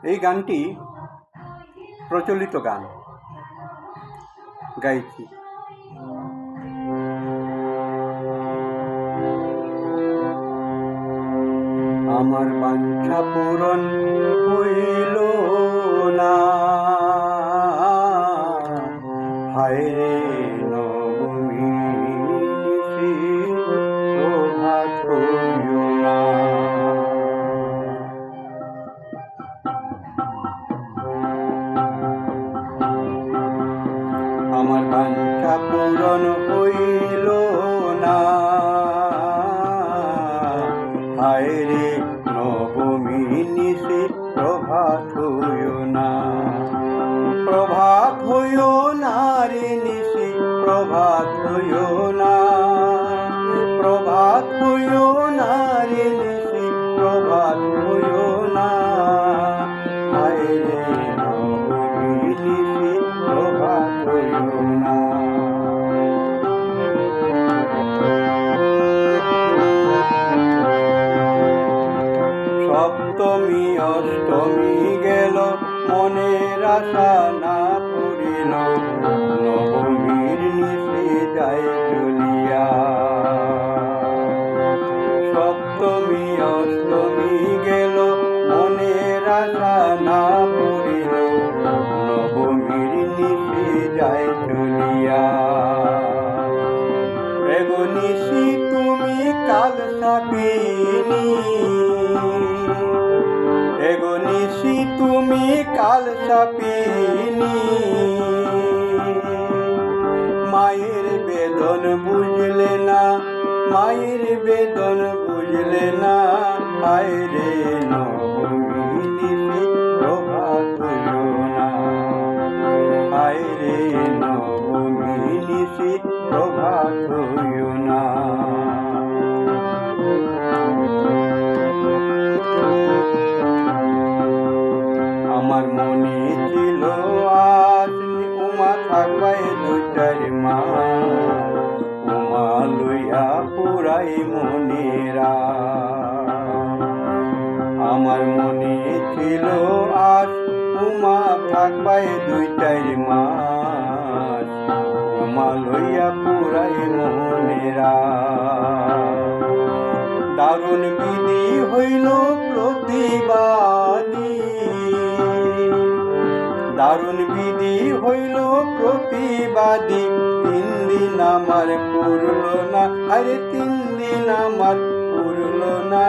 এই গানটি প্রচলিত গান গাইছি। আমার বাঞ্ছা পূরণ হইল না, হায় রে নবমী প্রভাত হইল না। আমার বাঞ্ছা পূরণ হইল না, হায় রে নবমী নিশি প্রভাত হইও না। প্রভাত হইও না রে নিশি প্রভাত হইও না, প্রভাত হইও না রে নিশি প্রভাত হইও না, হায় রে নবমী নিশি প্রভাত হইও না। সপ্তমী অষ্টমী গেল মনের আশা না পুরিল, নবমীর নিশি যায় চলিয়া। সপ্তমী অষ্টমী গেল মনের আশা না পুরিল, নবমীর নিশি যায় চলিয়া। এগো নিশি তুমি কাল সাপিনী, এগো নিশি তুমি কাল সাপিনী, মায়ের বেদন বুঝলে না, মায়ের বেদন বুঝলে না, হায় রে নবমী নিশি প্রভাত হইও না, হায় রে নবমী নিশি প্রভাত হইও না। আমার মনে ছিল আজ উমা থাকবাই দু চার মাস, উমা লইয়া পুরাই মনেরা। আমার মনে ছিল আজ উমা থাকবাই দুই চার মাস, উমা লইয়া পুরাই মনেরা। দারুণ বিধি হইল প্রতিবাদী, দারুণ বিধি হইল প্রতিবাদী, 3 দিন আমার পুরল না, আরে 3 দিন আমার পুরল না,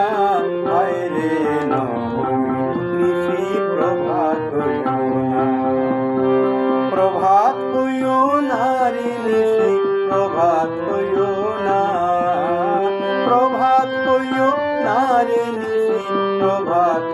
হায় রে নবমী নিশি প্রভাত হইও না। প্রভাত হইও না রে নিশি প্রভাত হইও না, প্রভাত হইও না রে নিশি প্রভাত